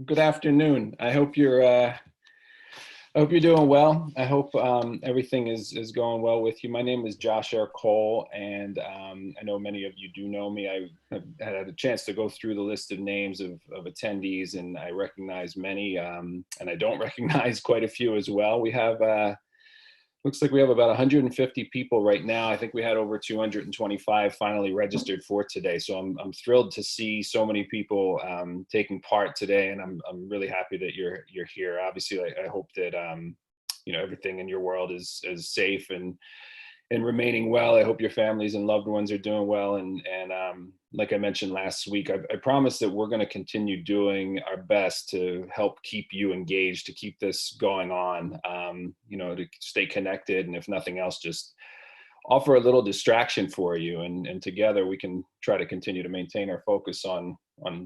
Good afternoon. I hope you're doing well. I hope everything is going well with you. My name is Josh R. Cole, and I know many of you do know me. I have had a chance to go through the list of names of attendees, and I recognize many, and I don't recognize quite a few as well. We have looks like we have about 150 people right now. I think we had over 225 finally registered for today. So I'm thrilled to see so many people taking part today, and I'm really happy that you're here. Obviously, I hope that everything in your world is safe and remaining well. I hope your families and loved ones are doing well. And like I mentioned last week, I promise that we're going to continue doing our best to help keep you engaged, to keep this going on, to stay connected. And if nothing else, just offer a little distraction for you. And together we can try to continue to maintain our focus on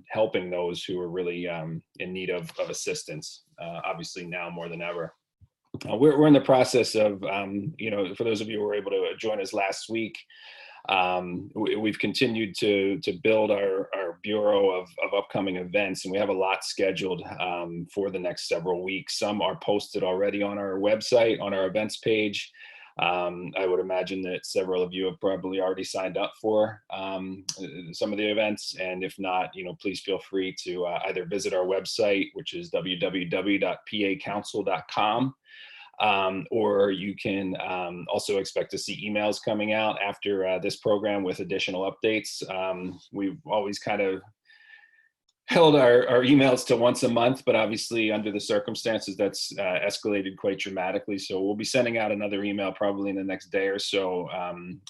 helping those who are really in need of assistance, obviously now more than ever. We're in the process of, for those of you who were able to join us last week, we've continued to build our bureau of upcoming events, and we have a lot scheduled for the next several weeks. Some are posted already on our website, on our events page. I would imagine that several of you have probably already signed up for some of the events. And if not, please feel free to either visit our website, which is www.pacouncil.com. Or you can also expect to see emails coming out after this program with additional updates. We've always kind of held our emails to once a month, but obviously under the circumstances that's escalated quite dramatically. So we'll be sending out another email probably in the next day or so,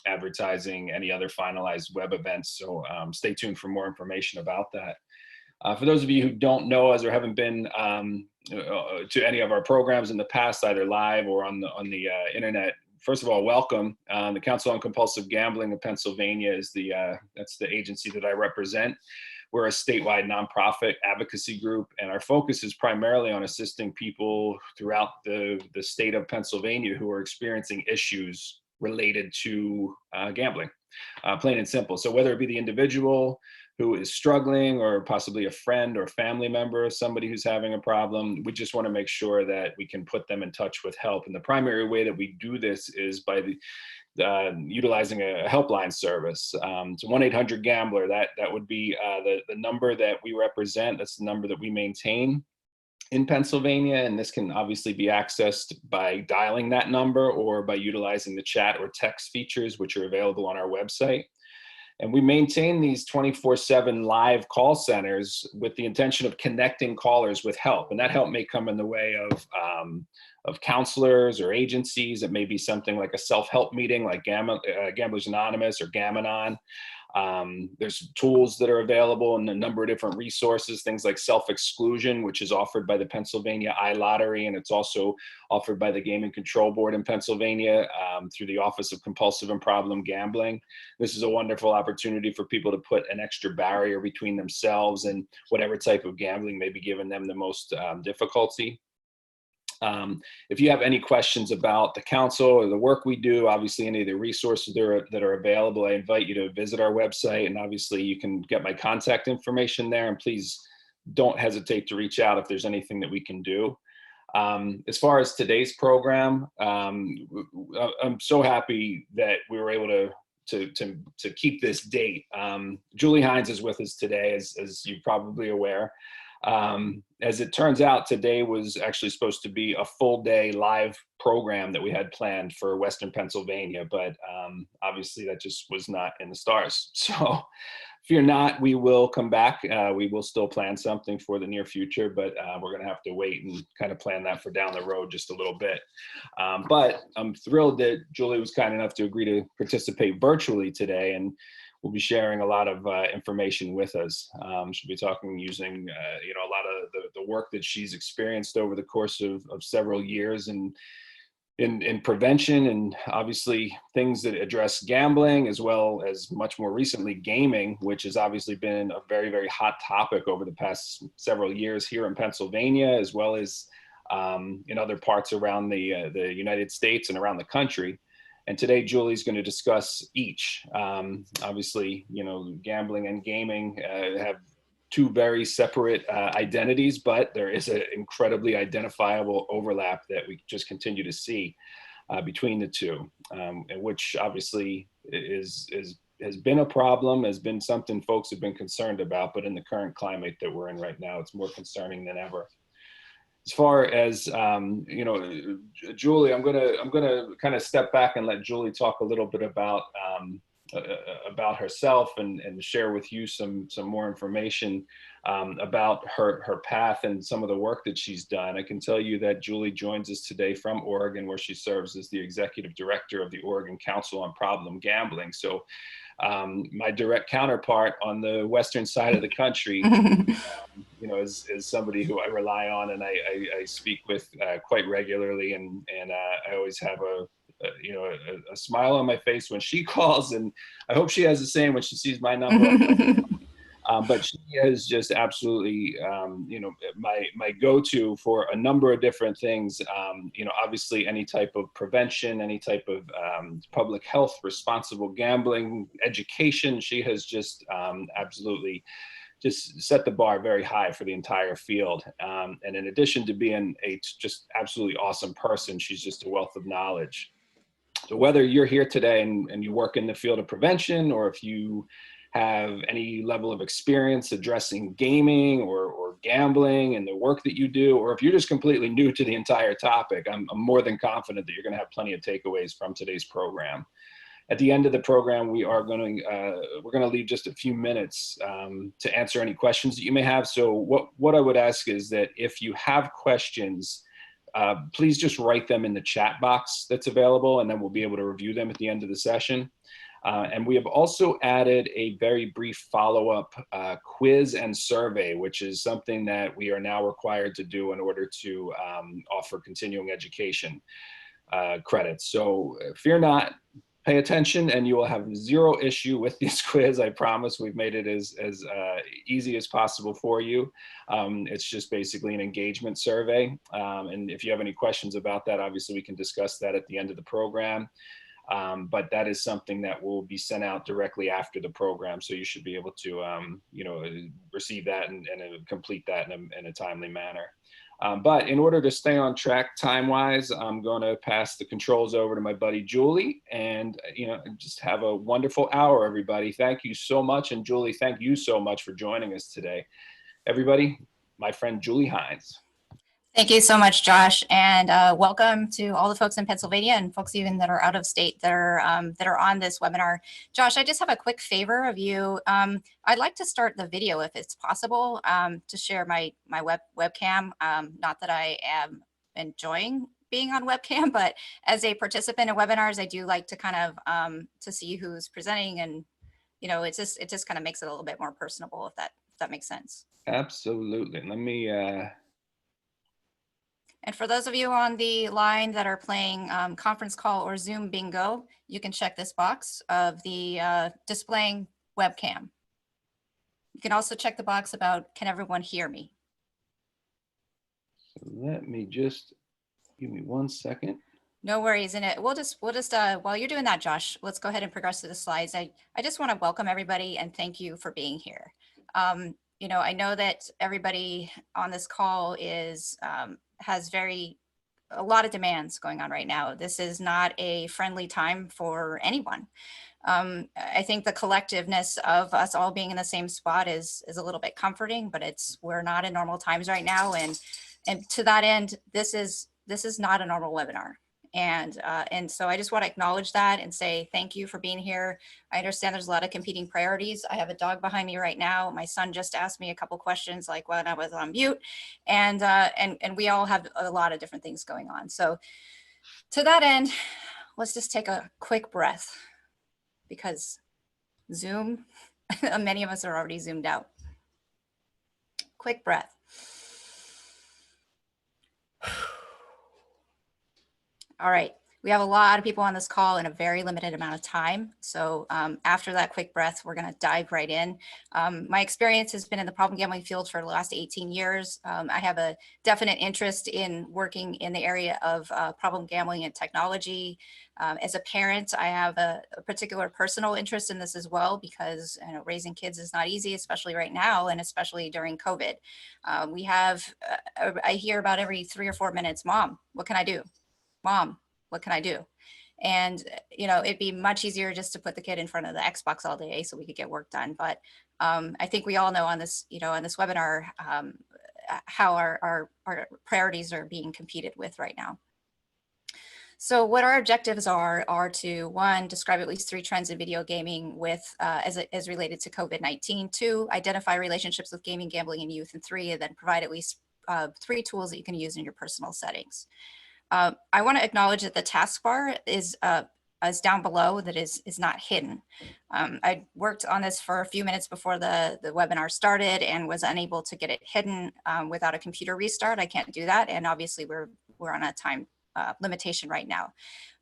advertising any other finalized web events. So stay tuned for more information about that. For those of you who don't know us or haven't been to any of our programs in the past, either live or on the internet, first of all, welcome. The Council on Compulsive Gambling of Pennsylvania is that's the agency that I represent. We're a statewide nonprofit advocacy group, and our focus is primarily on assisting people throughout the state of Pennsylvania who are experiencing issues related to gambling, plain and simple. So whether it be the individual who is struggling or possibly a friend or family member of somebody who's having a problem, we just want to make sure that we can put them in touch with help. And the primary way that we do this is by utilizing a helpline service. So 1-800-GAMBLER, that would be the number that we represent. That's the number that we maintain in Pennsylvania, and this can obviously be accessed by dialing that number or by utilizing the chat or text features, which are available on our website. And we maintain these 24/7 live call centers with the intention of connecting callers with help. And that help may come in the way of counselors or agencies. It may be something like a self-help meeting like Gamblers Anonymous or Gam-Anon. There's tools that are available and a number of different resources, things like self-exclusion, which is offered by the Pennsylvania iLottery, and it's also offered by the Gaming Control Board in Pennsylvania through the Office of Compulsive and Problem Gambling. This is a wonderful opportunity for people to put an extra barrier between themselves and whatever type of gambling may be giving them the most difficulty. If you have any questions about the council or the work we do, obviously any of the resources that are available, I invite you to visit our website, and obviously you can get my contact information there, and please don't hesitate to reach out if there's anything that we can do. As far as today's program, I'm so happy that we were able to keep this date. Julie Hynes is with us today, as you're probably aware. As it turns out, today was actually supposed to be a full day live program that we had planned for Western Pennsylvania, but obviously that just was not in the stars. So fear not, we will come back. We will still plan something for the near future, but we're going to have to wait and kind of plan that for down the road just a little bit. But I'm thrilled that Julie was kind enough to agree to participate virtually today, and will be sharing a lot of information with us. She'll be talking using a lot of the work that she's experienced over the course of several years in prevention, and obviously things that address gambling, as well as much more recently gaming, which has obviously been a very, very hot topic over the past several years here in Pennsylvania, as well as in other parts around the United States and around the country. And today, Julie's going to discuss each. Obviously, gambling and gaming have two very separate identities, but there is an incredibly identifiable overlap that we just continue to see between the two, and which obviously has been a problem, has been something folks have been concerned about, but in the current climate that we're in right now, it's more concerning than ever. As far as you know, Julie, I'm gonna kind of step back and let Julie talk a little bit about herself and share with you some more information about her path and some of the work that she's done. I can tell you that Julie joins us today from Oregon, where she serves as the executive director of the Oregon Council on Problem Gambling. So my direct counterpart on the western side of the country, you know, is somebody who I rely on and I speak with quite regularly, and I always have you know, a smile on my face when she calls, and I hope she has the same when she sees my number. But she is just absolutely, you know, my go-to for a number of different things. You know, obviously any type of prevention, any type of public health, responsible gambling, education. She has just absolutely just set the bar very high for the entire field. And in addition to being a just absolutely awesome person, she's just a wealth of knowledge. So whether you're here today and you work in the field of prevention, or if you have any level of experience addressing gaming or gambling and the work that you do, or if you're just completely new to the entire topic, I'm more than confident that you're going to have plenty of takeaways from today's program. At the end of the program, we're going to leave just a few minutes to answer any questions that you may have. So what I would ask is that if you have questions, please just write them in the chat box that's available, and then we'll be able to review them at the end of the session. And we have also added a very brief follow-up quiz and survey, which is something that we are now required to do in order to offer continuing education credits. So fear not, pay attention, and you will have zero issue with this quiz. I promise. We've made it as easy as possible for you. It's just basically an engagement survey. And if you have any questions about that, obviously we can discuss that at the end of the program. But that is something that will be sent out directly after the program. So you should be able to, you know, receive that and complete that in a timely manner. But in order to stay on track time-wise, I'm going to pass the controls over to my buddy Julie, and you know, just have a wonderful hour, everybody. Thank you so much, and Julie, thank you so much for joining us today. Everybody, my friend Julie Hynes. Thank you so much, Josh, and welcome to all the folks in Pennsylvania and folks even that are out of state that are on this webinar. Josh, I just have a quick favor of you. I'd like to start the video if it's possible to share my webcam. Not that I am enjoying being on webcam, but as a participant in webinars, I do like to kind of to see who's presenting, and you know, it just kind of makes it a little bit more personable, if that makes sense. Absolutely. Let me. And for those of you on the line that are playing conference call or Zoom bingo, you can check this box of the displaying webcam. You can also check the box about, can everyone hear me? So let me just, give me 1 second. No worries. And we'll just while you're doing that, Josh, let's go ahead and progress to the slides. I just want to welcome everybody and thank you for being here. You know, I know that everybody on this call has a lot of demands going on right now. This is not a friendly time for anyone. I think the collectiveness of us all being in the same spot is a little bit comforting, but we're not in normal times right now. And to that end, this is not a normal webinar. And so I just want to acknowledge that and say thank you for being here. I understand there's a lot of competing priorities. I have a dog behind me right now. My son just asked me a couple questions, like when I was on mute, and we all have a lot of different things going on. So to that end, let's just take a quick breath, because Zoom, many of us are already zoomed out. Quick breath. All right, We have a lot of people on this call in a very limited amount of time. So after that quick breath, we're going to dive right in. My experience has been in the problem gambling field for the last 18 years. I have a definite interest in working in the area of problem gambling and technology. As a parent, I have a particular personal interest in this as well, because raising kids is not easy, especially right now, and especially during COVID. I hear about every 3 or 4 minutes, Mom, what can I do? Mom, what can I do? And, it'd be much easier just to put the kid in front of the Xbox all day so we could get work done. But I think we all know on this, on this webinar, how our priorities are being competed with right now. So what our objectives are to, one, describe at least 3 trends in video gaming with as related to COVID-19, 2, identify relationships with gaming, gambling, and youth, and 3, and then provide at least 3 tools that you can use in your personal settings. I want to acknowledge that the taskbar is down below, that is not hidden. I worked on this for a few minutes before the webinar started and was unable to get it hidden without a computer restart. I can't do that, and obviously we're on a time limitation right now.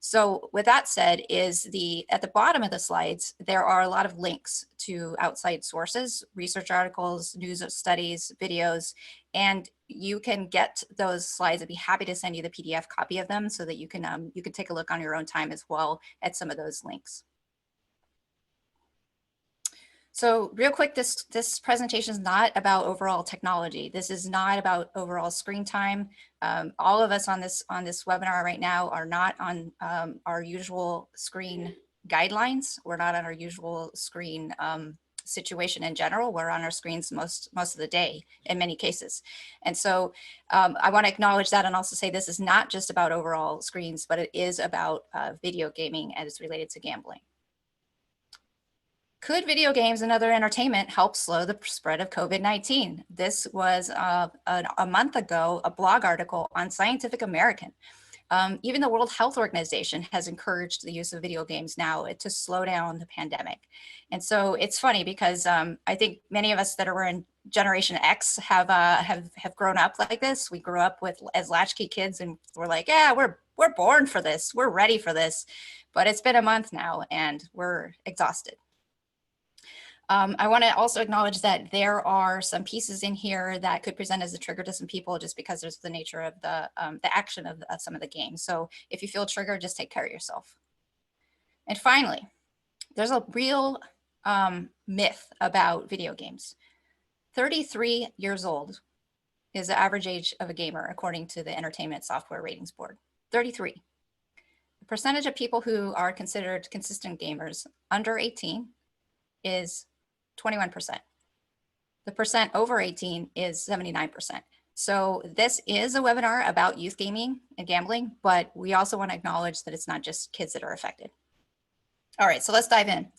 So with that said, at the bottom of the slides, there are a lot of links to outside sources, research articles, news studies, videos, and you can get those slides. I'd be happy to send you the PDF copy of them so that you can take a look on your own time as well at some of those links. So real quick, this presentation is not about overall technology. This is not about overall screen time. All of us on this webinar right now are not on our usual screen guidelines. We're not on our usual screen situation in general. We're on our screens most of the day in many cases. And so I want to acknowledge that and also say this is not just about overall screens, but it is about video gaming as related to gambling. Could video games and other entertainment help slow the spread of COVID-19? This was a month ago, a blog article on Scientific American. Even the World Health Organization has encouraged the use of video games now to slow down the pandemic. And so it's funny because I think many of us that are in Generation X have grown up like this. We grew up as latchkey kids, and we're like, yeah, we're born for this. We're ready for this. But it's been a month now, and we're exhausted. I want to also acknowledge that there are some pieces in here that could present as a trigger to some people just because there's the nature of the action of some of the games. So if you feel triggered, just take care of yourself. And finally, there's a real myth about video games. 33 years old is the average age of a gamer, according to the Entertainment Software Ratings Board. 33. The percentage of people who are considered consistent gamers under 18 is 21%. The percent over 18 is 79%. So this is a webinar about youth gaming and gambling, but we also want to acknowledge that it's not just kids that are affected. All right, so let's dive in.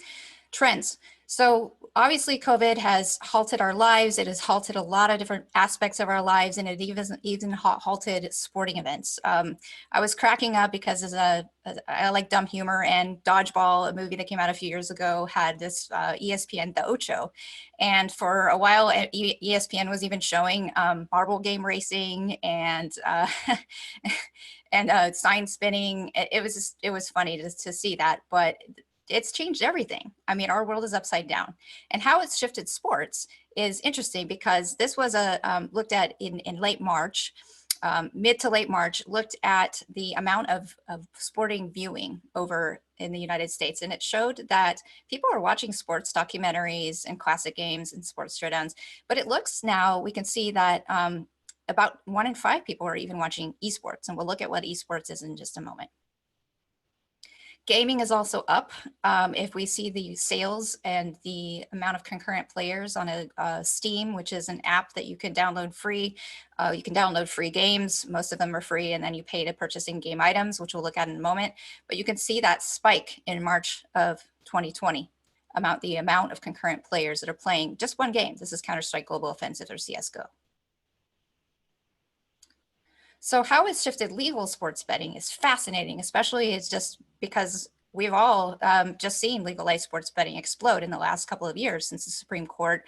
Trends. So obviously COVID has halted our lives. It has halted a lot of different aspects of our lives, and it even halted sporting events. I was cracking up because I like dumb humor, and Dodgeball, a movie that came out a few years ago, had this ESPN The Ocho. And for a while, ESPN was even showing marble game racing and and sign spinning. It was funny to see that, but it's changed everything. I mean, our world is upside down, and how it's shifted sports is interesting because this was looked at in late March, mid to late March, looked at the amount of sporting viewing over in the United States. And it showed that people are watching sports documentaries and classic games and sports showdowns, but it looks now, we can see that about 1 in 5 people are even watching esports. And we'll look at what esports is in just a moment. Gaming is also up. If we see the sales and the amount of concurrent players on a Steam, which is an app that you can download free. You can download free games. Most of them are free, and then you pay to purchase in-game items, which we'll look at in a moment. But you can see that spike in March of 2020, the amount of concurrent players that are playing just one game. This is Counter-Strike Global Offensive, or CSGO. So how it's shifted legal sports betting is fascinating, especially it's just because we've all just seen legalized sports betting explode in the last couple of years since the Supreme Court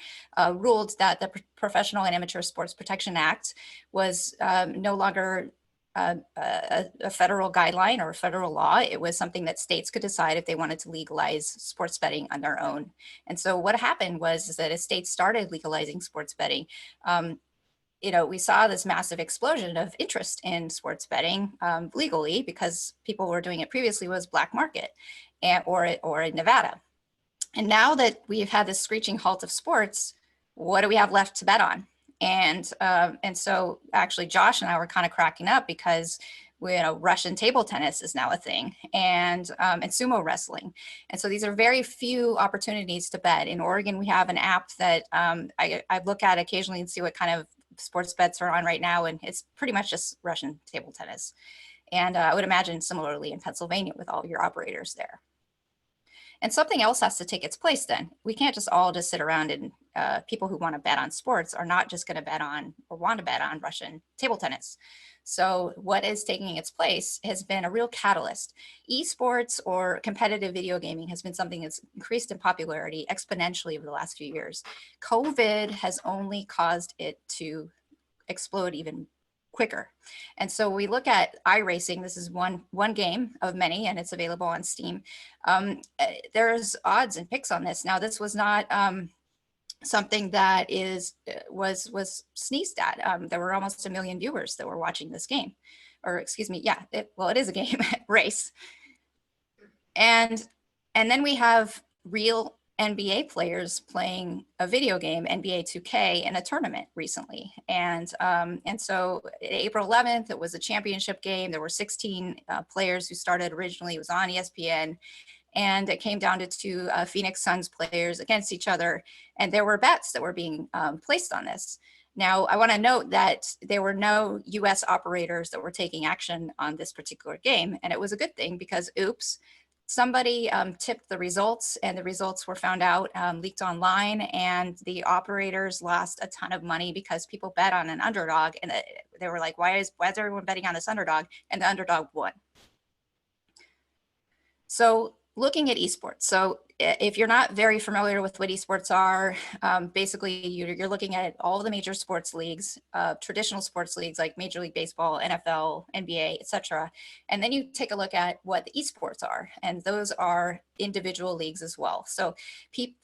ruled that the Professional and Amateur Sports Protection Act was no longer a federal guideline or a federal law. It was something that states could decide if they wanted to legalize sports betting on their own. And so what happened was is that as states started legalizing sports betting, we saw this massive explosion of interest in sports betting legally, because people were doing it previously was black market or in Nevada. And now that we've had this screeching halt of sports, what do we have left to bet on? And so actually Josh and I were kind of cracking up because Russian table tennis is now a thing, and sumo wrestling. And so these are very few opportunities to bet. In Oregon, we have an app that I look at occasionally and see what kind of sports bets are on right now. And it's pretty much just Russian table tennis. And I would imagine similarly in Pennsylvania with all your operators there. And something else has to take its place then. We can't just all sit around and people who want to bet on sports are not just going to bet on or want to bet on Russian table tennis. So what is taking its place has been a real catalyst. Esports or competitive video gaming has been something that's increased in popularity exponentially over the last few years. COVID has only caused it to explode even quicker. And so we look at iRacing. This is one game of many, and it's available on Steam. There's odds and picks on this. Now, this was not something that was sneezed at. There were almost 1 million viewers that were watching this game, or excuse me, yeah, it is a game race. And then we have real NBA players playing a video game, NBA 2K, in a tournament recently. And so April 11th, it was a championship game. There were 16 players who started originally. It was on ESPN. And it came down to two Phoenix Suns players against each other. And there were bets that were being placed on this. Now, I want to note that there were no US operators that were taking action on this particular game. And it was a good thing because, oops, somebody tipped the results, and the results were found out, leaked online, and the operators lost a ton of money because people bet on an underdog, and they were like, why is everyone betting on this underdog? And the underdog won. So looking at esports. So if you're not very familiar with what esports are, basically you're looking at all the major sports leagues, traditional sports leagues like Major League Baseball, NFL, NBA, etc. And then you take a look at what the esports are, and those are individual leagues as well. So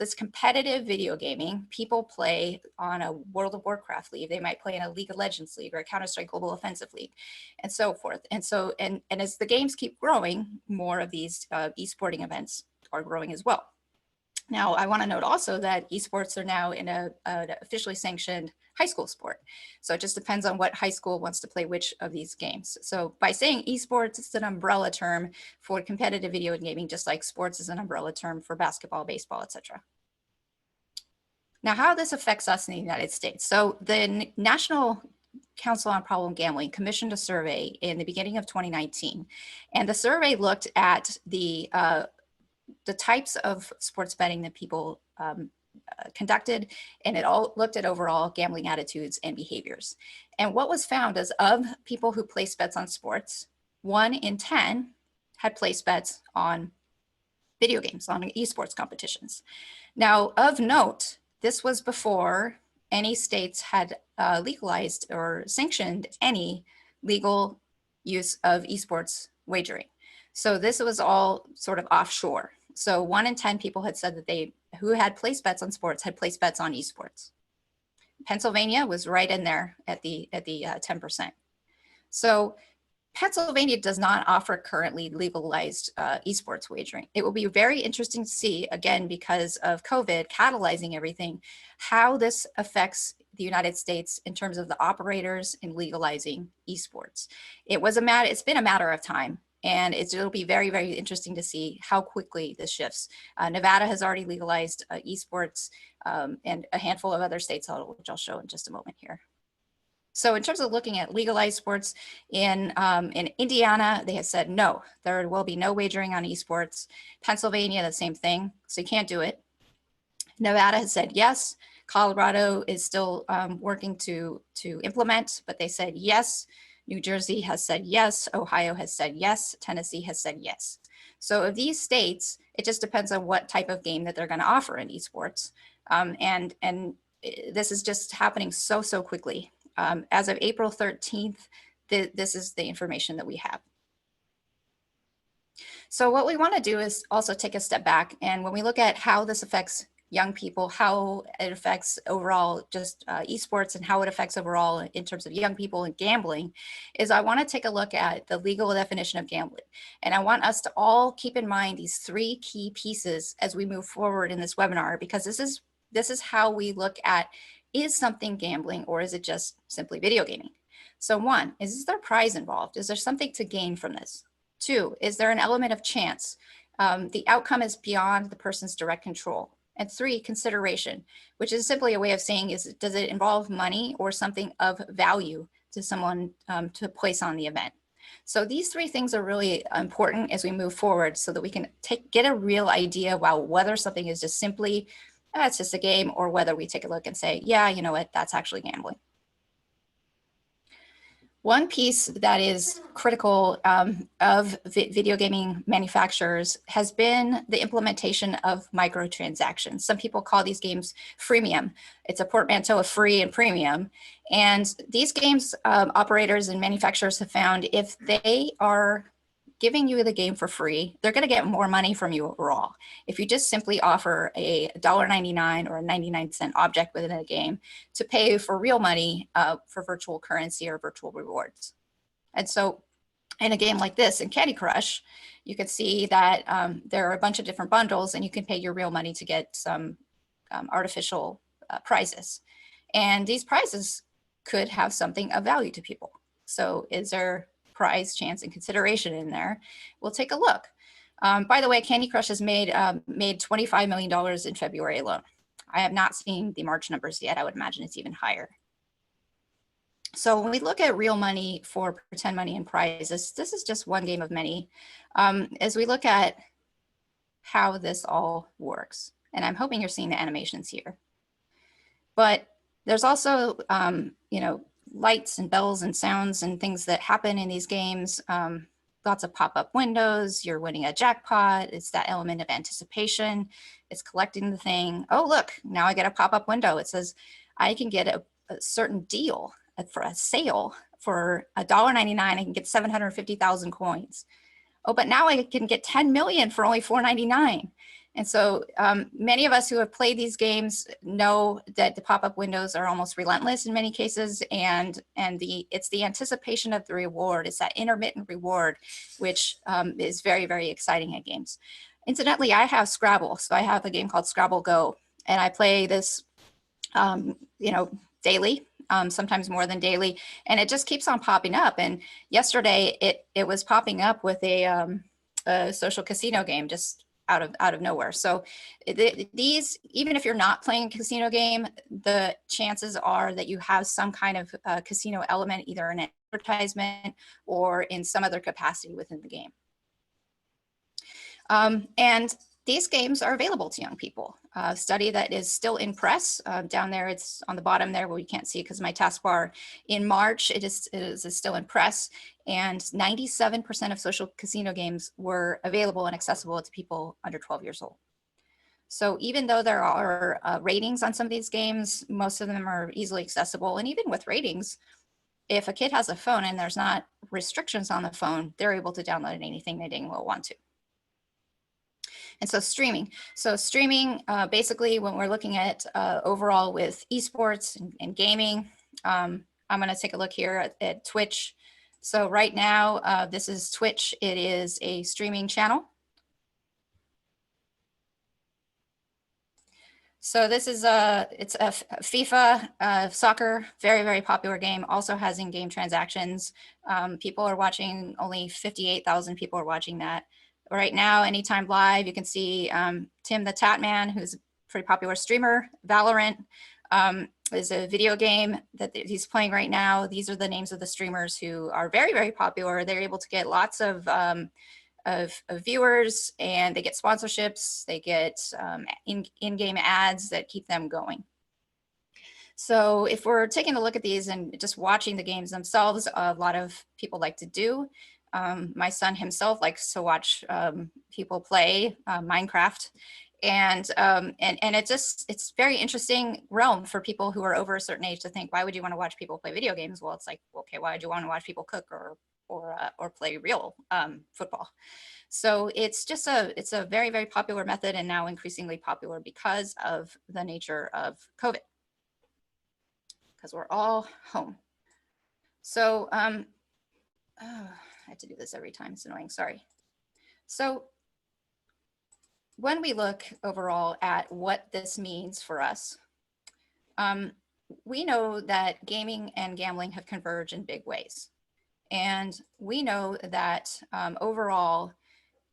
this competitive video gaming, people play on a World of Warcraft league. They might play in a League of Legends league or a Counter-Strike Global Offensive League, and so forth. And so, and as the games keep growing, more of these esporting events are growing as well. Now, I want to note also that esports are now in an officially sanctioned high school sport. So it just depends on what high school wants to play which of these games. So by saying esports, it's an umbrella term for competitive video gaming, just like sports is an umbrella term for basketball, baseball, etc. Now, how this affects us in the United States. So the National Council on Problem Gambling commissioned a survey in the beginning of 2019. And the survey looked at the types of sports betting that people conducted, and it all looked at overall gambling attitudes and behaviors. And what was found is of people who place bets on sports, 1 in 10 had placed bets on video games, on esports competitions. Now, of note, this was before any states had legalized or sanctioned any legal use of esports wagering. So this was all sort of offshore. So 1 in 10 people had said that who had placed bets on sports had placed bets on esports. Pennsylvania was right in there at the 10%. So Pennsylvania does not offer currently legalized esports wagering. It will be very interesting to see, again, because of COVID catalyzing everything, how this affects the United States in terms of the operators in legalizing esports. It's been a matter of time. And it'll be very, very interesting to see how quickly this shifts. Nevada has already legalized esports, and a handful of other states, which I'll show in just a moment here. So in terms of looking at legalized sports, in Indiana, they have said no, there will be no wagering on esports. Pennsylvania, the same thing, so you can't do it. Nevada has said yes. Colorado is still working to implement, but they said yes. New Jersey has said yes, Ohio has said yes, Tennessee has said yes. So of these states, it just depends on what type of game that they're going to offer in esports. And this is just happening so quickly. As of April 13th, this is the information that we have. So what we want to do is also take a step back. And when we look at how this affects young people, how it affects overall just esports and how it affects overall in terms of young people and gambling, is I want to take a look at the legal definition of gambling. And I want us to all keep in mind these three key pieces as we move forward in this webinar, because this is how we look at, is something gambling or is it just simply video gaming? So one, is there a prize involved? Is there something to gain from this? Two, is there an element of chance? The outcome is beyond the person's direct control. And three, consideration, which is simply a way of saying, does it involve money or something of value to someone to place on the event? So these three things are really important as we move forward so that we can get a real idea about whether something is just simply, it's just a game, or whether we take a look and say, yeah, you know what, that's actually gambling. One piece that is critical of video gaming manufacturers has been the implementation of microtransactions. Some people call these games freemium. It's a portmanteau of free and premium. And these games operators and manufacturers have found if they are giving you the game for free, they're going to get more money from you overall. If you just simply offer a $1.99 or a 99-cent object within a game to pay for real money for virtual currency or virtual rewards. And so in a game like this, in Candy Crush, you can see that there are a bunch of different bundles and you can pay your real money to get some artificial prizes. And these prizes could have something of value to people. So is there prize, chance, and consideration in there? We'll take a look. By the way, Candy Crush has made $25 million in February alone. I have not seen the March numbers yet. I would imagine it's even higher. So when we look at real money for pretend money and prizes, this is just one game of many. As we look at how this all works, and I'm hoping you're seeing the animations here. But there's also, you know, lights and bells and sounds and things that happen in these games. Lots of pop-up windows, you're winning a jackpot. It's that element of anticipation. It's collecting the thing. Oh, look, now I get a pop-up window. It says I can get a certain deal for a sale for $1.99. I can get 750,000 coins. Oh, but now I can get 10 million for only $4.99. And so many of us who have played these games know that the pop-up windows are almost relentless in many cases, and it's the anticipation of the reward. It's that intermittent reward, which is very, very exciting at games. Incidentally, I have Scrabble, so I have a game called Scrabble Go, and I play this, you know, daily, sometimes more than daily, and it just keeps on popping up. And yesterday, it was popping up with a social casino game, just out of nowhere. So these, even if you're not playing a casino game, the chances are that you have some kind of casino element, either in an advertisement or in some other capacity within the game. And these games are available to young people. A study that is still in press down there, it's on the bottom there where you can't see because of my taskbar. In March, it is still in press, and 97% of social casino games were available and accessible to people under 12 years old. So even though there are ratings on some of these games, most of them are easily accessible. And even with ratings, if a kid has a phone and there's not restrictions on the phone, they're able to download anything they dang well want to. And so streaming. So streaming, basically when we're looking at overall with esports and gaming, I'm gonna take a look here at Twitch. So right now, this is Twitch. It is a streaming channel. So this is it's a FIFA soccer, very, very popular game, also has in-game transactions. People are watching, only 58,000 people are watching that. Right now, anytime live, you can see Tim the Tatman, who's a pretty popular streamer. Valorant is a video game that he's playing right now. These are the names of the streamers who are very, very popular. They're able to get lots of viewers, and they get sponsorships. They get in-game ads that keep them going. So if we're taking a look at these and just watching the games themselves, a lot of people like to do. My son himself likes to watch people play Minecraft, And it's very interesting realm for people who are over a certain age to think, why would you want to watch people play video games? Well, it's like, okay, why would you want to watch people cook or play real football? So it's a very, very popular method, and now increasingly popular because of the nature of COVID, because we're all home. So oh, I have to do this every time. It's annoying. Sorry. So when we look overall at what this means for us, we know that gaming and gambling have converged in big ways. And we know that overall,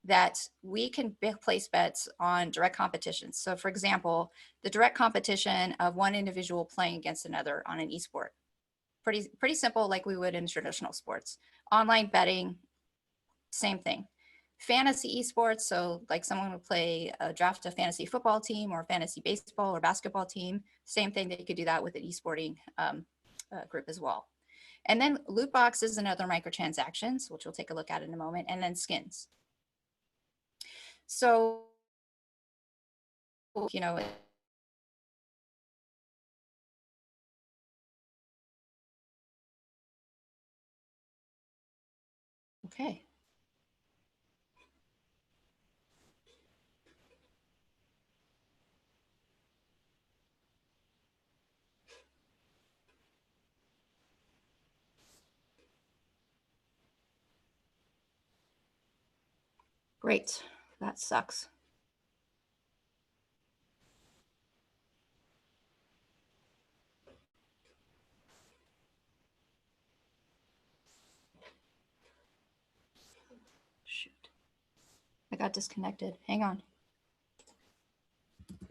that we can place bets on direct competitions. So for example, the direct competition of one individual playing against another on an esport. Pretty simple, like we would in traditional sports. Online betting, same thing. Fantasy esports, so like someone would play draft a fantasy football team or fantasy baseball or basketball team, same thing, that you could do that with an esporting group as well. And then loot boxes and other microtransactions, which we'll take a look at in a moment, and then skins. So, you know, okay. Great, that sucks. Shoot, I got disconnected. Hang on.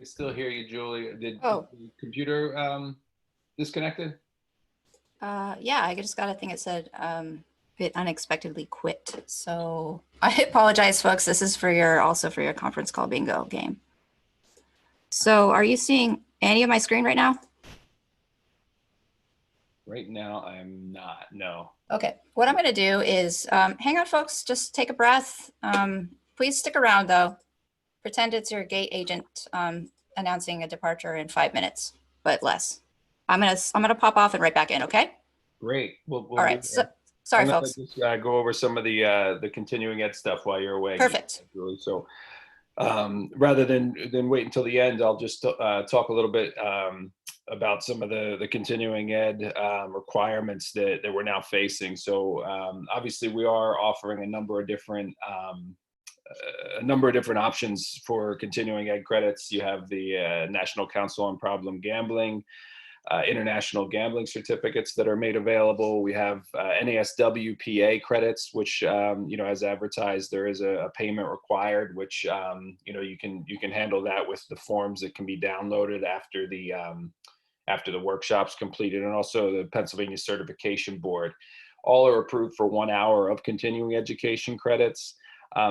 I still hear you, Julie. Did Oh, the computer disconnected? yeah, I just got a thing that said it unexpectedly quit. So I apologize, folks. This is for also for your conference call bingo game. So are you seeing any of my screen right now? Right now, I'm not. No. Okay, what I'm going to do is, hang on, folks, just take a breath. Please stick around, though. Pretend it's your gate agent announcing a departure in 5 minutes, but less. I'm gonna pop off and right back in, okay? Great. We'll All right, so, sorry, I'm gonna folks. just go over some of the continuing ed stuff while you're away. Perfect. Julie. So rather than wait until the end, I'll just talk a little bit about some of the continuing ed requirements that we're now facing. So obviously we are offering a number of different options for continuing ed credits. You have the National Council on Problem Gambling, international gambling certificates that are made available. We have NASWPA credits, which as advertised, there is a payment required, which you can handle that with the forms that can be downloaded after the workshop's completed, and also the Pennsylvania Certification Board. All are approved for 1 hour of continuing education credits.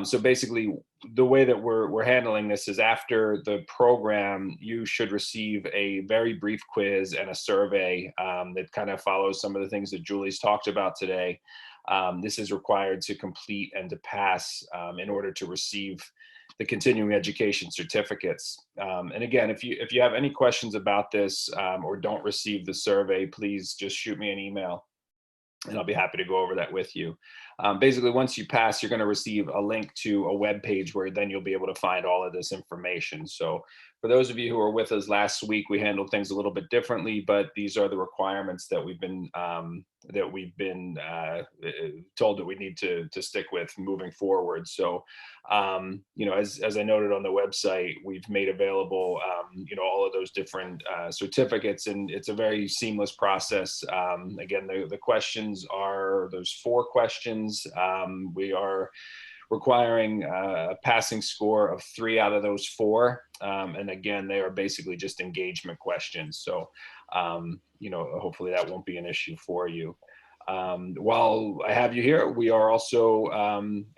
So basically, the way that we're handling this is after the program, you should receive a very brief quiz and a survey that kind of follows some of the things that Julie's talked about today. This is required to complete and to pass in order to receive the continuing education certificates. And again, if you have any questions about this or don't receive the survey, please just shoot me an email and I'll be happy to go over that with you. Basically, once you pass, you're going to receive a link to a web page where then you'll be able to find all of this information. So for those of you who were with us last week, we handled things a little bit differently, but these are the requirements that we've been told that we need to stick with moving forward. So, as I noted on the website, we've made available, all of those different certificates, and it's a very seamless process. Again, the questions there's 4 questions. We are requiring a passing score of 3 out of those 4. And again, they are basically just engagement questions. So, hopefully that won't be an issue for you. While I have you here, we are also,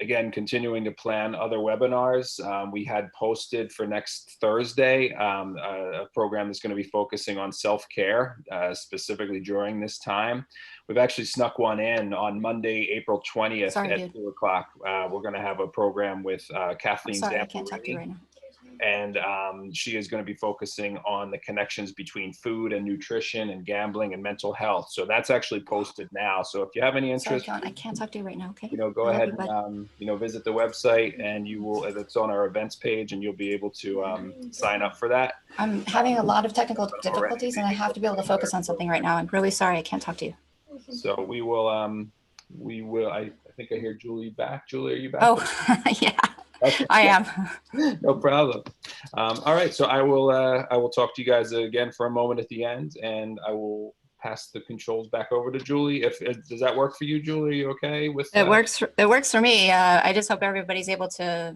again, continuing to plan other webinars. We had posted for next Thursday a program that's going to be focusing on self-care, specifically during this time. We've actually snuck one in on Monday, April 20th at 2 o'clock. We're going to have a program with Kathleen Sorry, I can't talk to you right now. and she is going to be focusing on the connections between food and nutrition and gambling and mental health. So that's actually posted now. So if you have any Sorry, interest, Kellen, I can't talk to you right now. Okay. go ahead and visit the website, and you will. It's on our events page, and you'll be able to sign up for that. I'm having a lot of technical difficulties, and I have to be able to focus on something right now. I'm really sorry. I can't talk to you. So we will. I think I hear Julie back. Julie, are you back? Oh, yeah. Okay. I am. No problem. All right, so I will talk to you guys again for a moment at the end, and I will pass the controls back over to Julie. If does that work for you, Julie? Are you okay with that? It works for me. I just hope everybody's able to.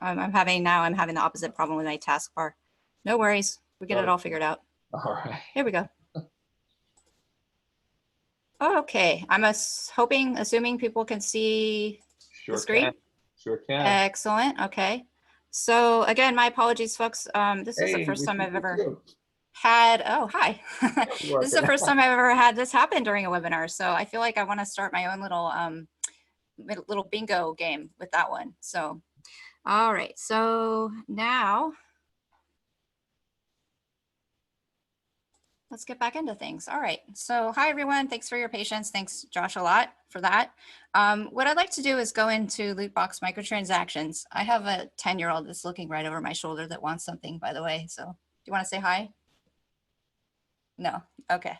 I'm having the opposite problem with my taskbar. No worries. We get it all figured out. All right. Here we go. Okay. I'm assuming people can see the screen. Sure can. Excellent. Okay. So again, my apologies, folks. This is the first time I've ever had, oh, hi. This is the first time I've ever had this happen during a webinar. So I feel like I want to start my own little bingo game with that one. So, all right. So now let's get back into things. All right. So hi, everyone. Thanks for your patience. Thanks, Josh, a lot for that. What I'd like to do is go into loot box microtransactions. I have a 10-year-old that's looking right over my shoulder that wants something, by the way. So do you want to say hi? No. Okay.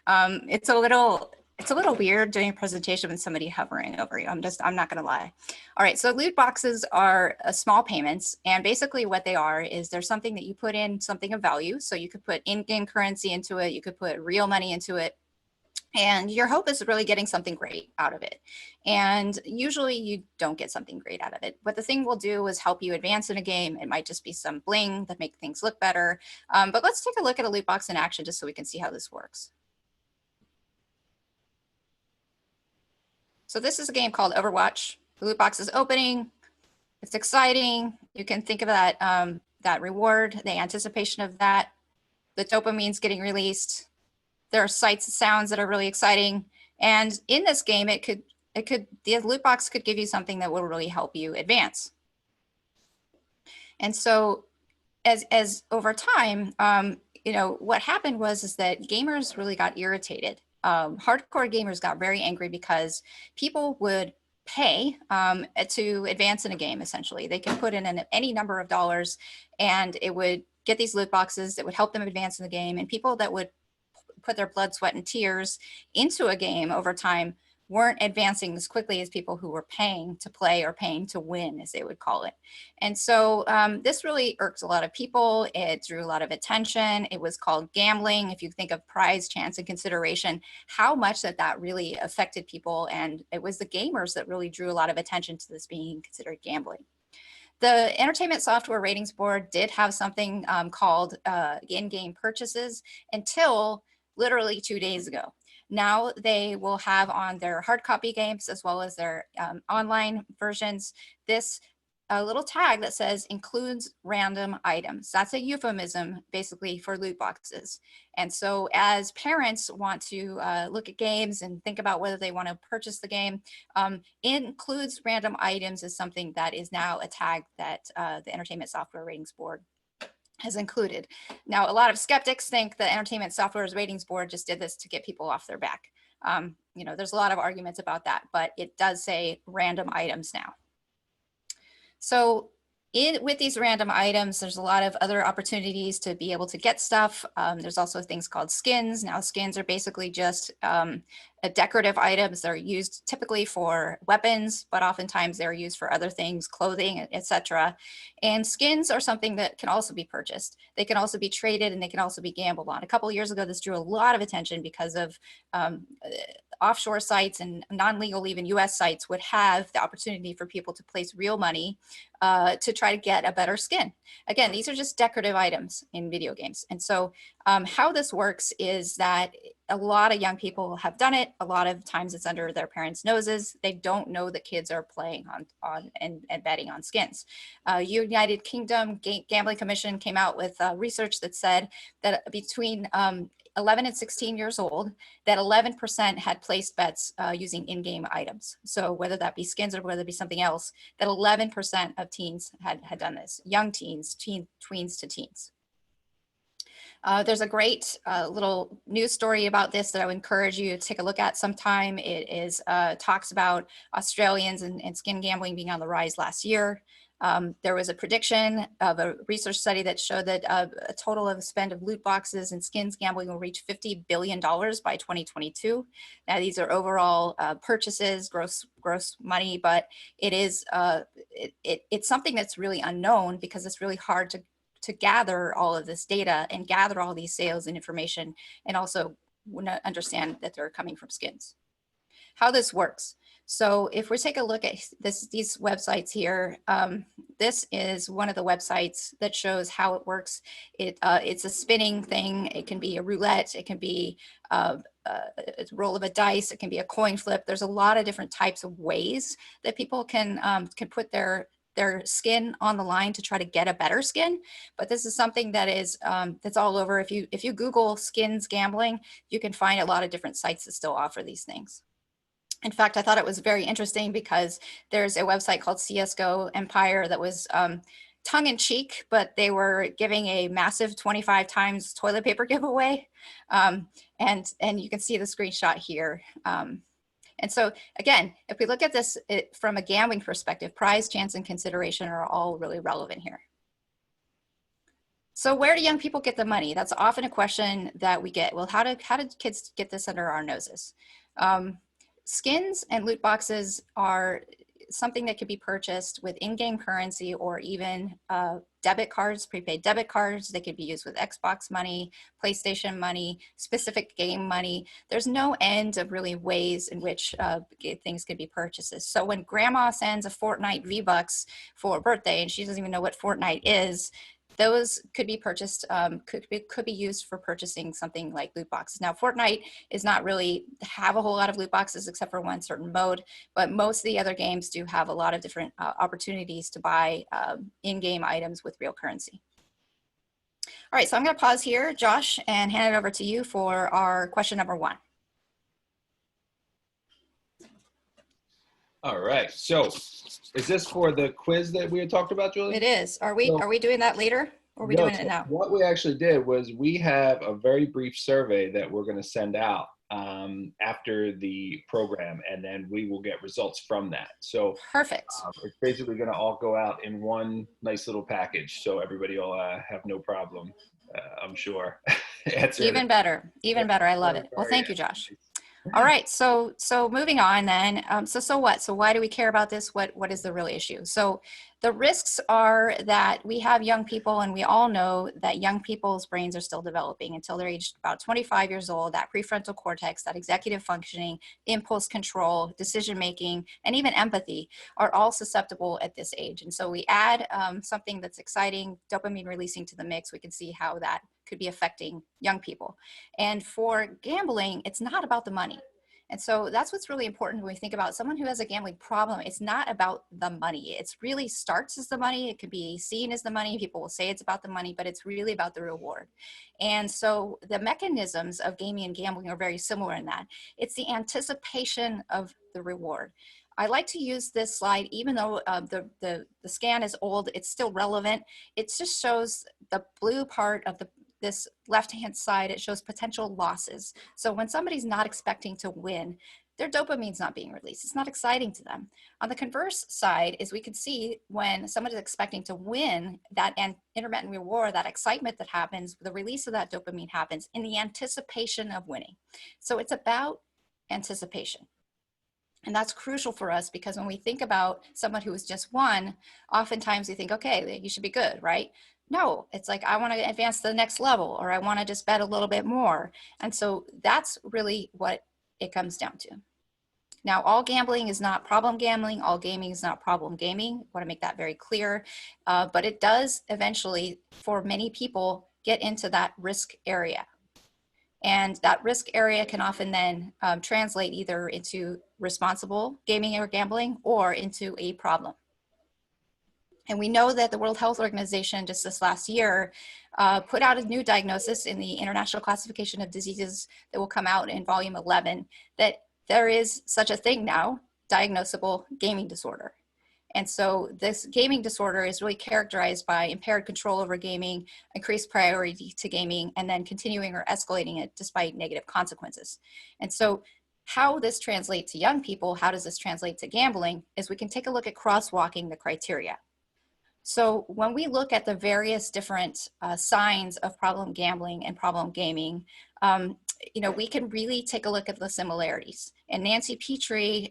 It's a little weird doing a presentation with somebody hovering over you. I'm not going to lie. All right. So loot boxes are small payments. And basically what they are is there's something that you put in, something of value. So you could put in-game currency into it. You could put real money into it. And your hope is really getting something great out of it. And usually you don't get something great out of it. What the thing will do is help you advance in a game. It might just be some bling that make things look better. But let's take a look at a loot box in action just so we can see how this works. So this is a game called Overwatch. The loot box is opening. It's exciting. You can think of that, that reward, the anticipation of that. The dopamine's getting released. There are sights and sounds that are really exciting. And in this game, the loot box could give you something that will really help you advance. And so as over time, what happened is that gamers really got irritated. Hardcore gamers got very angry because people would pay to advance in a game. Essentially, they could put in any number of dollars and it would get these loot boxes that would help them advance in the game. And people that would put their blood, sweat, and tears into a game over time weren't advancing as quickly as people who were paying to play or paying to win, as they would call it. And so this really irked a lot of people. It drew a lot of attention. It was called gambling. If you think of prize, chance, and consideration, how much that really affected people. And it was the gamers that really drew a lot of attention to this being considered gambling. The Entertainment Software Ratings Board did have something called in-game purchases until literally 2 days ago. Now they will have on their hard copy games as well as their online versions this little tag that says includes random items. That's a euphemism basically for loot boxes. And so as parents want to look at games and think about whether they want to purchase the game, includes random items is something that is now a tag that the Entertainment Software Ratings Board has included. Now, a lot of skeptics think the Entertainment Software Ratings Board just did this to get people off their back. There's a lot of arguments about that, but it does say random items now. So with these random items, there's a lot of other opportunities to be able to get stuff. There's also things called skins. Now, skins are basically just decorative items. They're used typically for weapons, but oftentimes they're used for other things, clothing, etc. And skins are something that can also be purchased. They can also be traded and they can also be gambled on. A couple of years ago, this drew a lot of attention because of offshore sites and non-legal even US sites would have the opportunity for people to place real money to try to get a better skin. Again, these are just decorative items in video games. And so how this works is that a lot of young people have done it. A lot of times it's under their parents' noses. They don't know that kids are playing on and betting on skins. United Kingdom Gambling Commission came out with research that said that between 11 and 16 years old, that 11% had placed bets using in-game items. So whether that be skins or whether it be something else, that 11% of teens had done this. Young teens, tweens to teens. There's a great little news story about this that I would encourage you to take a look at sometime. It is talks about Australians and skin gambling being on the rise last year. There was a prediction of a research study that showed that a total of spend of loot boxes and skins gambling will reach $50 billion by 2022. Now, these are overall purchases, gross money, but it is it's something that's really unknown because it's really hard to gather all of this data and gather all these sales and information, and also understand that they're coming from skins. How this works. So if we take a look at these websites here, this is one of the websites that shows how it works. It's a spinning thing. It can be a roulette. It can be a roll of a dice. It can be a coin flip. There's a lot of different types of ways that people can put their skin on the line to try to get a better skin. But this is something that is that's all over. If you Google skins gambling, you can find a lot of different sites that still offer these things. In fact, I thought it was very interesting because there's a website called CSGO Empire that was tongue in cheek, but they were giving a massive 25 times toilet paper giveaway. And you can see the screenshot here. And so again, if we look at this from a gambling perspective, prize, chance, and consideration are all really relevant here. So where do young people get the money? That's often a question that we get. Well, how did kids get this under our noses? Skins and loot boxes are something that could be purchased with in-game currency or even debit cards, prepaid debit cards. They could be used with Xbox money, PlayStation money, specific game money. There's no end of really ways in which things could be purchased. So when grandma sends a Fortnite V-Bucks for a birthday and she doesn't even know what Fortnite is, those could be purchased, could be used for purchasing something like loot boxes. Now, Fortnite is not really have a whole lot of loot boxes except for one certain mode, but most of the other games do have a lot of different opportunities to buy in-game items with real currency. All right, so I'm going to pause here, Josh, and hand it over to you for our question number 1. All right, so is this for the quiz that we had talked about, Julie? It is. Are we doing that later, or are we doing it now? What we actually did was we have a very brief survey that we're going to send out after the program, and then we will get results from that. So perfect. It's basically going to all go out in one nice little package, so everybody will have no problem, I'm sure. Even better. I love it. Well, thank you, Josh. All right, so moving on then. So what? So why do we care about this? What is the real issue? So the risks are that we have young people, and we all know that young people's brains are still developing until they're aged about 25 years old. That prefrontal cortex, that executive functioning, impulse control, decision making, and even empathy are all susceptible at this age. And so we add something that's exciting, dopamine releasing to the mix. We can see how that could be affecting young people. And for gambling, it's not about the money. And so that's what's really important when we think about someone who has a gambling problem. It's not about the money. It really starts as the money. It can be seen as the money. People will say it's about the money, but it's really about the reward. And so the mechanisms of gaming and gambling are very similar in that. It's the anticipation of the reward. I like to use this slide, even though the scan is old, it's still relevant. It just shows the blue part of this left-hand side. It shows potential losses. So when somebody's not expecting to win, their dopamine's not being released. It's not exciting to them. On the converse side is we can see when someone is expecting to win, that intermittent reward, that excitement that happens, the release of that dopamine happens in the anticipation of winning. So it's about anticipation. And that's crucial for us because when we think about someone who has just won, oftentimes we think, okay, you should be good, right? No, it's like, I want to advance to the next level, or I want to just bet a little bit more. And so that's really what it comes down to. Now, all gambling is not problem gambling. All gaming is not problem gaming. I want to make that very clear. But it does eventually, for many people, get into that risk area. And that risk area can often then translate either into responsible gaming or gambling or into a problem. And we know that the World Health Organization just this last year put out a new diagnosis in the International Classification of Diseases that will come out in volume 11, that there is such a thing now, diagnosable gaming disorder. And so this gaming disorder is really characterized by impaired control over gaming, increased priority to gaming, and then continuing or escalating it despite negative consequences. And so how this translates to young people, how does this translate to gambling, is we can take a look at crosswalking the criteria. So when we look at the various different signs of problem gambling and problem gaming, we can really take a look at the similarities. And Nancy Petrie,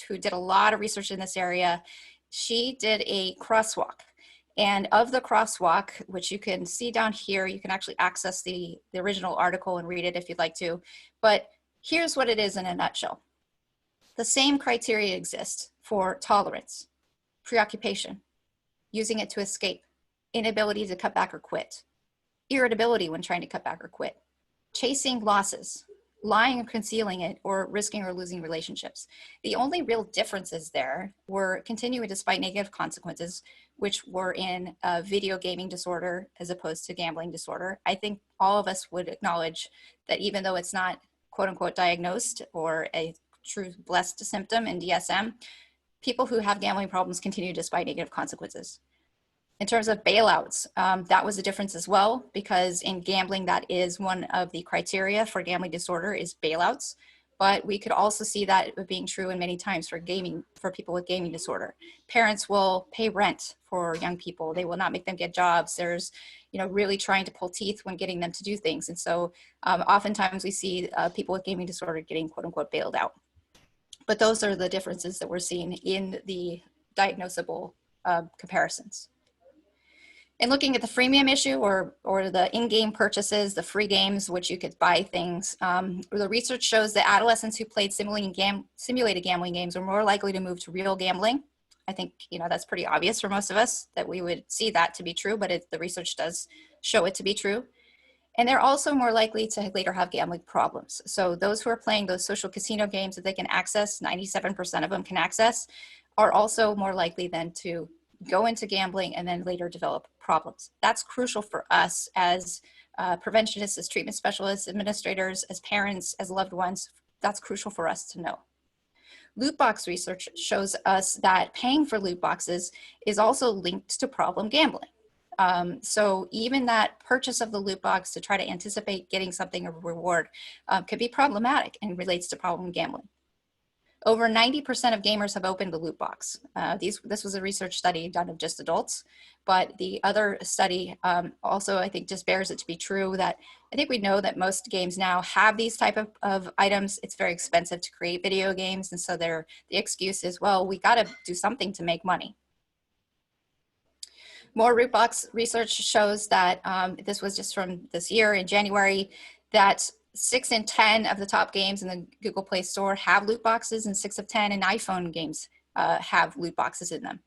who did a lot of research in this area, she did a crosswalk. And of the crosswalk, which you can see down here, you can actually access the original article and read it if you'd like to. But here's what it is in a nutshell. The same criteria exist for tolerance, preoccupation, using it to escape, inability to cut back or quit, irritability when trying to cut back or quit, chasing losses, lying or concealing it, or risking or losing relationships. The only real differences there were continuing despite negative consequences, which were in a video gaming disorder as opposed to gambling disorder. I think all of us would acknowledge that even though it's not quote unquote diagnosed or a true blessed symptom in DSM, people who have gambling problems continue despite negative consequences. In terms of bailouts, that was a difference as well, because in gambling, that is one of the criteria for gambling disorder is bailouts. But we could also see that being true in many times for people with gaming disorder. Parents will pay rent for young people. They will not make them get jobs. There's, really trying to pull teeth when getting them to do things. And so oftentimes we see people with gaming disorder getting quote unquote bailed out. But those are the differences that we're seeing in the diagnosable comparisons. And looking at the freemium issue or the in-game purchases, the free games, which you could buy things, the research shows that adolescents who played simulated gambling games are more likely to move to real gambling. I think, that's pretty obvious for most of us that we would see that to be true, but the research does show it to be true. And they're also more likely to later have gambling problems. So those who are playing those social casino games that they can access, 97% of them can access, are also more likely then to go into gambling and then later develop problems. That's crucial for us as preventionists, as treatment specialists, administrators, as parents, as loved ones. That's crucial for us to know. Loot box research shows us that paying for loot boxes is also linked to problem gambling. So even that purchase of the loot box to try to anticipate getting something of a reward could be problematic and relates to problem gambling. Over 90% of gamers have opened the loot box. This was a research study done of just adults, but the other study also, I think, just bears it to be true that I think we know that most games now have these type of items. It's very expensive to create video games, and so the excuse is, well, we got to do something to make money. More loot box research shows that this was just from this year in January, that 6 in 10 of the top games in the Google Play Store have loot boxes, and 6 of 10 in iPhone games have loot boxes in them.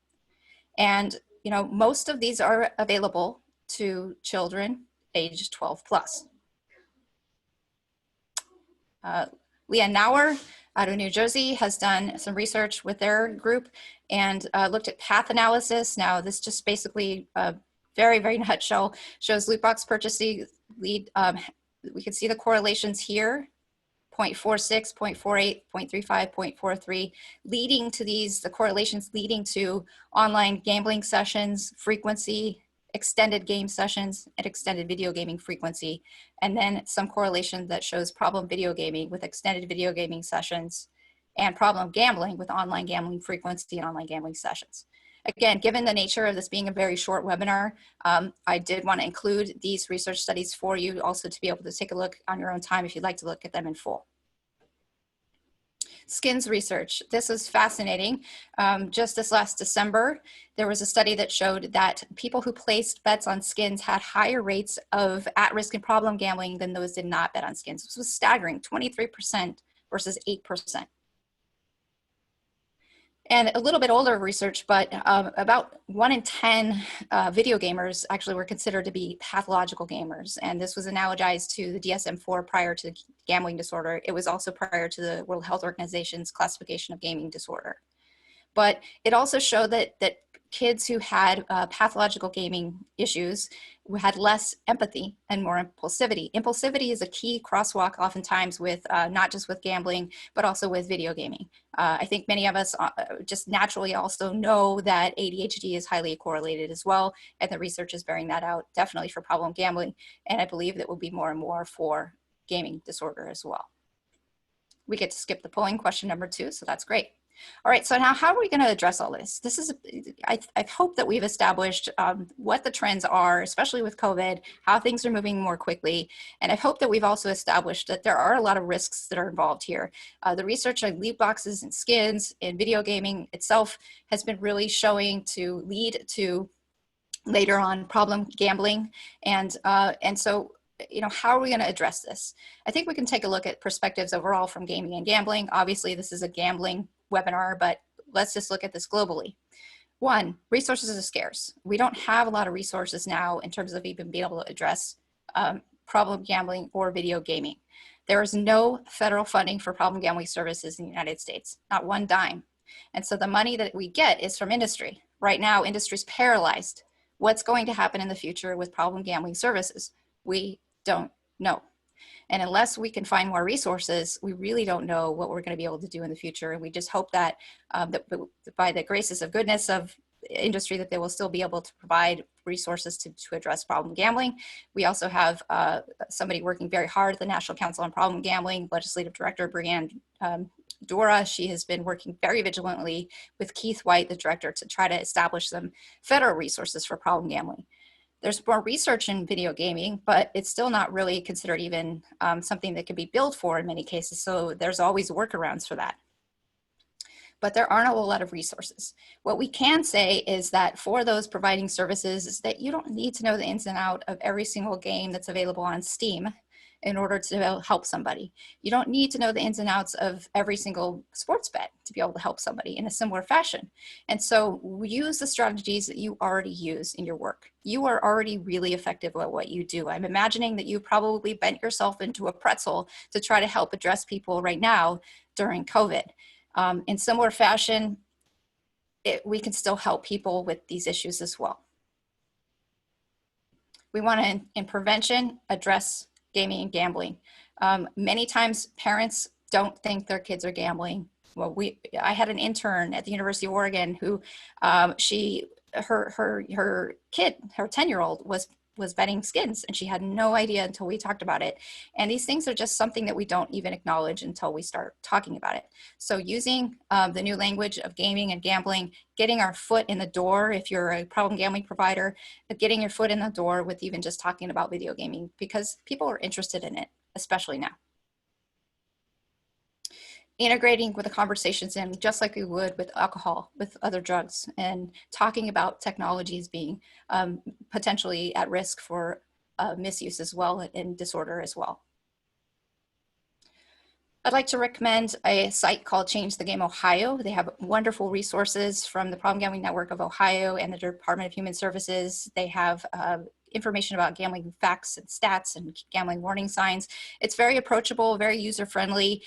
And most of these are available to children aged 12 plus. Leah Nauer out of New Jersey has done some research with their group and looked at path analysis. Now, this just basically very, very nutshell shows loot box purchasing lead. We can see the correlations here, 0.46, 0.48, 0.35, 0.43, leading to the correlations leading to online gambling sessions, frequency, extended game sessions, and extended video gaming frequency, and then some correlation that shows problem video gaming with extended video gaming sessions and problem gambling with online gambling frequency and online gambling sessions. Again, given the nature of this being a very short webinar, I did want to include these research studies for you also to be able to take a look on your own time if you'd like to look at them in full. Skins research. This is fascinating. Just this last December, there was a study that showed that people who placed bets on skins had higher rates of at-risk and problem gambling than those did not bet on skins. This was staggering, 23% versus 8%. And a little bit older research, but about 1 in 10 video gamers actually were considered to be pathological gamers. And this was analogized to the DSM-4 prior to gambling disorder. It was also prior to the World Health Organization's classification of gaming disorder. But it also showed that kids who had pathological gaming issues who had less empathy and more impulsivity. Impulsivity is a key crosswalk oftentimes with not just with gambling, but also with video gaming. I think many of us just naturally also know that ADHD is highly correlated as well, and the research is bearing that out definitely for problem gambling, and I believe that will be more and more for gaming disorder as well. We get to skip the polling question number 2, so that's great. All right, so now how are we going to address all this? This is, I hope that we've established what the trends are, especially with COVID, how things are moving more quickly. And I hope that we've also established that there are a lot of risks that are involved here. The research on loot boxes and skins and video gaming itself has been really showing to lead to later on problem gambling. And so, you know, how are we going to address this? I think we can take a look at perspectives overall from gaming and gambling. Obviously, this is a gambling webinar, but let's just look at this globally. One, resources are scarce. We don't have a lot of resources now in terms of even being able to address problem gambling or video gaming. There is no federal funding for problem gambling services in the United States, not one dime. And so the money that we get is from industry. Right now, industry's paralyzed. What's going to happen in the future with problem gambling services? We don't know. And unless we can find more resources, we really don't know what we're going to be able to do in the future. And we just hope that, that by the graces of goodness of industry, that they will still be able to provide resources to address problem gambling. We also have somebody working very hard at the National Council on Problem Gambling, Legislative Director Brianne Dora. She has been working very vigilantly with Keith White, the director, to try to establish some federal resources for problem gambling. There's more research in video gaming, but it's still not really considered even something that can be billed for in many cases. So there's always workarounds for that. But there aren't a whole lot of resources. What we can say is that for those providing services is that you don't need to know the ins and out of every single game that's available on Steam in order to help somebody. You don't need to know the ins and outs of every single sports bet to be able to help somebody in a similar fashion. And so use the strategies that you already use in your work. You are already really effective at what you do. I'm imagining that you probably bent yourself into a pretzel to try to help address people right now during COVID. In similar fashion, we can still help people with these issues as well. We want to, in prevention, address gaming and gambling. Many times parents don't think their kids are gambling. Well, I had an intern at the University of Oregon who her kid, her 10-year-old was betting skins, and she had no idea until we talked about it. And these things are just something that we don't even acknowledge until we start talking about it. So using the new language of gaming and gambling, getting our foot in the door, if you're a problem gambling provider, getting your foot in the door with even just talking about video gaming, because people are interested in it, especially now. Integrating with the conversations in, just like we would with alcohol, with other drugs, and talking about technologies being potentially at risk for misuse as well and disorder as well. I'd like to recommend a site called Change the Game Ohio. They have wonderful resources from the Problem Gambling Network of Ohio and the Department of Human Services. They have information about gambling facts and stats and gambling warning signs. It's very approachable, very user-friendly,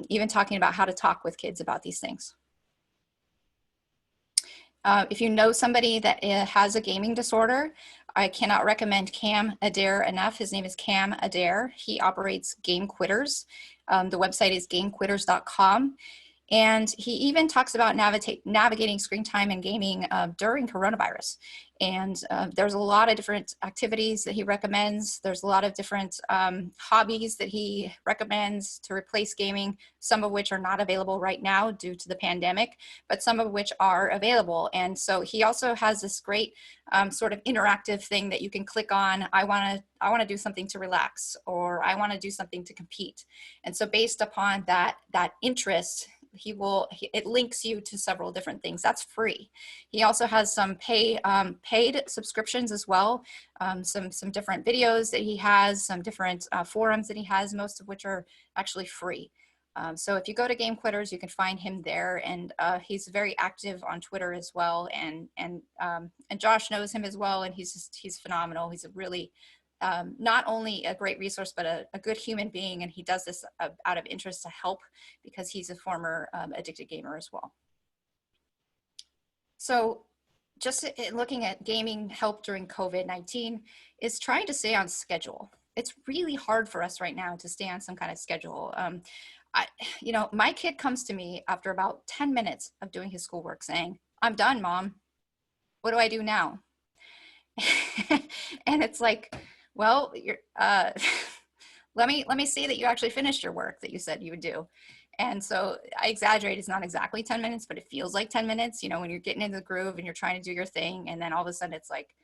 even talking about how to talk with kids about these things. If you know somebody that has a gaming disorder, I cannot recommend Cam Adair enough. His name is Cam Adair. He operates Game Quitters. The website is gamequitters.com. And he even talks about navigating screen time and gaming during coronavirus. And there's a lot of different activities that he recommends. There's a lot of different hobbies that he recommends to replace gaming, some of which are not available right now due to the pandemic, but some of which are available. And so he also has this great sort of interactive thing that you can click on. I want to do something to relax, or I want to do something to compete. And so based upon that interest, it links you to several different things. That's free. He also has some paid subscriptions as well. Some different videos that he has, some different forums that he has, most of which are actually free. So if you go to Game Quitters, you can find him there, and he's very active on Twitter as well. And Josh knows him as well, and he's phenomenal. He's a really not only a great resource, but a good human being. And he does this out of interest to help, because he's a former addicted gamer as well. So just looking at gaming help during COVID-19 is trying to stay on schedule. It's really hard for us right now to stay on some kind of schedule. My kid comes to me after about 10 minutes of doing his schoolwork saying, "I'm done, Mom. What do I do now?" And it's like, well, let me see that you actually finished your work that you said you would do. And so I exaggerate, it's not exactly 10 minutes, but it feels like 10 minutes, when you're getting in the groove and you're trying to do your thing. And then all of a sudden it's like,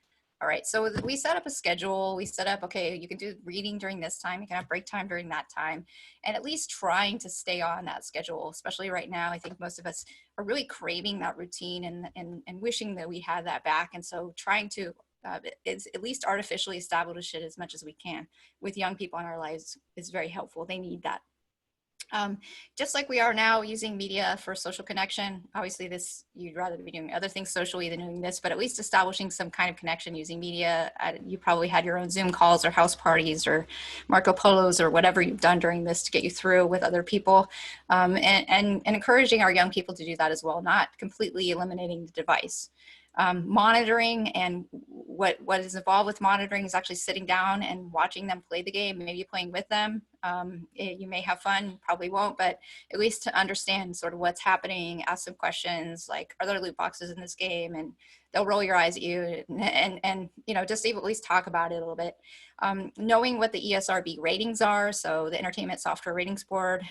all right, so we set up a schedule. We set up, okay, you can do reading during this time. You can have break time during that time. And at least trying to stay on that schedule, especially right now. I think most of us are really craving that routine and wishing that we had that back. And so trying to is at least artificially establish it as much as we can with young people in our lives is very helpful. They need that. Just like we are now using media for social connection. Obviously you'd rather be doing other things socially than doing this, but at least establishing some kind of connection using media. You probably had your own Zoom calls or house parties or Marco Polos or whatever you've done during this to get you through with other people, and encouraging our young people to do that as well, not completely eliminating the device. Monitoring, and what is involved with monitoring is actually sitting down and watching them play the game, maybe playing with them. You may have fun, probably won't, but at least to understand sort of what's happening, ask some questions like, are there loot boxes in this game? And they'll roll your eyes at you and just at least talk about it a little bit. Knowing what the ESRB ratings are, so the Entertainment Software Ratings Board,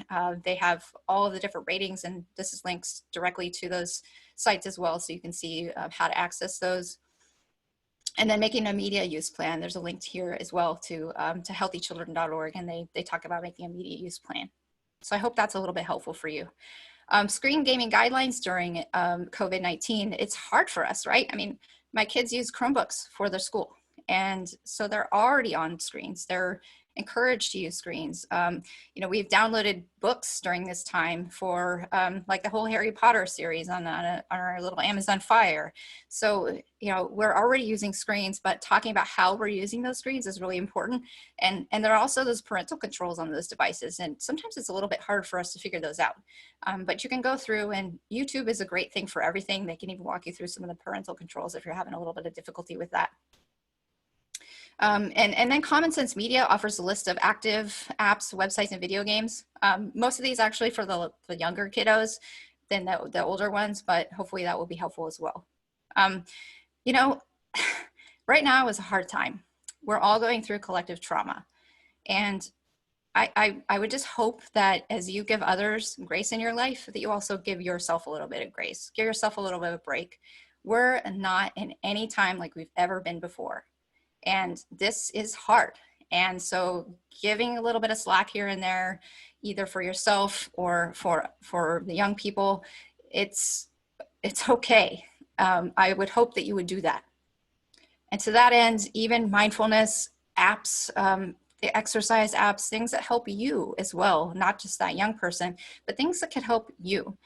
they have all of the different ratings, and this is links directly to those sites as well, so you can see how to access those. And then making a media use plan. There's a link here as well to healthychildren.org, and they talk about making a media use plan. So I hope that's a little bit helpful for you. Screen gaming guidelines during COVID-19. It's hard for us, right? I mean, my kids use Chromebooks for their school, and so they're already on screens. They're encouraged to use screens. We've downloaded books during this time for like the whole Harry Potter series on our little Amazon Fire. So, we're already using screens, but talking about how we're using those screens is really important. And there are also those parental controls on those devices. And sometimes it's a little bit hard for us to figure those out. But you can go through, and YouTube is a great thing for everything. They can even walk you through some of the parental controls if you're having a little bit of difficulty with that. And then Common Sense Media offers a list of active apps, websites, and video games. Most of these actually for the younger kiddos than the older ones, but hopefully that will be helpful as well. Right now is a hard time. We're all going through collective trauma. And I would just hope that as you give others grace in your life, that you also give yourself a little bit of grace. Give yourself a little bit of a break. We're not in any time like we've ever been before. And this is hard. And so giving a little bit of slack here and there, either for yourself or for the young people, it's okay. I would hope that you would do that. And to that end, even mindfulness apps, the exercise apps, things that help you as well, not just that young person, but things that can help you.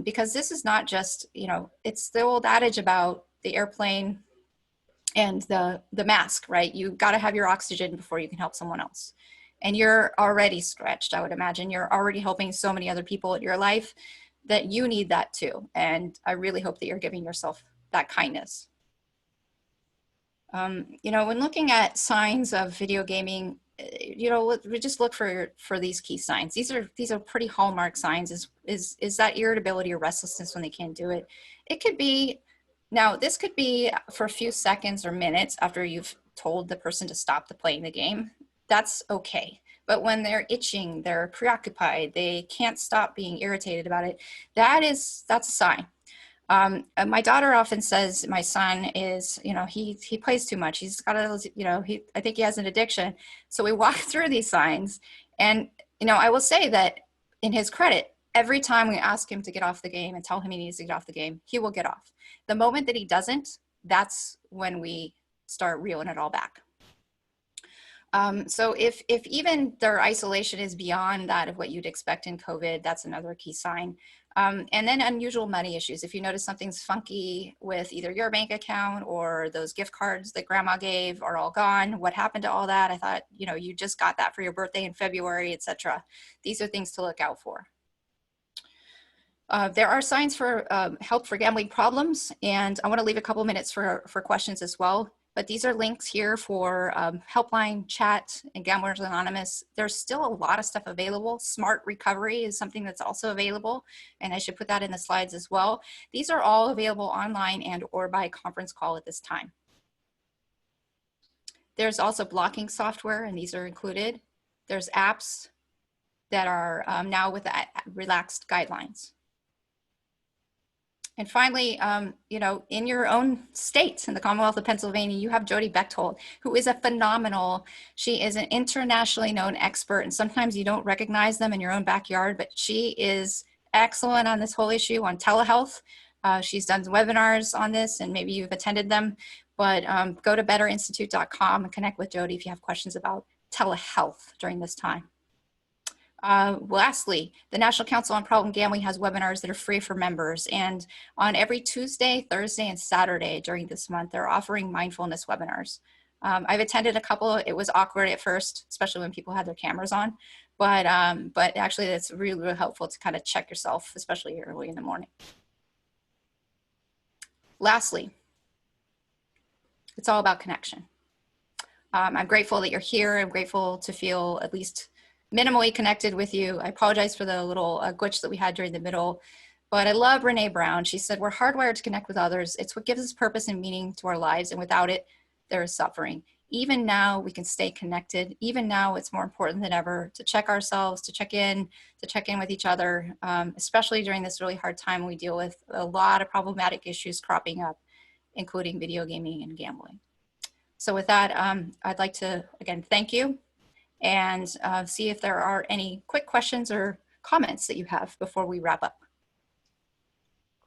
Because this is not just, it's the old adage about the airplane and the mask, right? You got to have your oxygen before you can help someone else. And you're already stretched, I would imagine. You're already helping so many other people in your life that you need that too. And I really hope that you're giving yourself that kindness. When looking at signs of video gaming, we just look for these key signs. These are pretty hallmark signs. Is that irritability or restlessness when they can't do it? It could be. Now, this could be for a few seconds or minutes after you've told the person to stop playing the game. That's okay. But when they're itching, they're preoccupied, they can't stop being irritated about it, that's a sign. My daughter often says my son is, he plays too much. He's got I think he has an addiction. So we walk through these signs, and, I will say that in his credit, every time we ask him to get off the game and tell him he needs to get off the game, he will get off. The moment that he doesn't, that's when we start reeling it all back. So if even their isolation is beyond that of what you'd expect in COVID, that's another key sign. And then unusual money issues. If you notice something's funky with either your bank account or those gift cards that grandma gave are all gone, what happened to all that? I thought, you just got that for your birthday in February, etc. These are things to look out for. There are signs for help for gambling problems, and I want to leave a couple minutes for questions as well. But these are links here for helpline, chat, and Gamblers Anonymous. There's still a lot of stuff available. Smart Recovery is something that's also available, and I should put that in the slides as well. These are all available online and or by conference call at this time. There's also blocking software, and these are included. There's apps that are now with relaxed guidelines. And finally, you know, in your own state, in the Commonwealth of Pennsylvania, you have Jody Bechtold, who is a phenomenal, she is an internationally known expert, and sometimes you don't recognize them in your own backyard, but she is excellent on this whole issue on telehealth. She's done webinars on this, and maybe you've attended them, but go to betterinstitute.com and connect with Jody if you have questions about telehealth during this time. Lastly, the National Council on Problem Gambling has webinars that are free for members. And on every Tuesday, Thursday, and Saturday during this month, they're offering mindfulness webinars. I've attended a couple. It was awkward at first, especially when people had their cameras on. But actually, it's really, really helpful to kind of check yourself, especially early in the morning. Lastly, it's all about connection. I'm grateful that you're here. I'm grateful to feel at least minimally connected with you. I apologize for the little glitch that we had during the middle, but I love Brene Brown. She said, we're hardwired to connect with others. It's what gives us purpose and meaning to our lives. And without it, there is suffering. Even now we can stay connected. Even now it's more important than ever to check ourselves, to check in with each other, especially during this really hard time we deal with a lot of problematic issues cropping up, including video gaming and gambling. So with that, I'd like to, again, thank you, and see if there are any quick questions or comments that you have before we wrap up.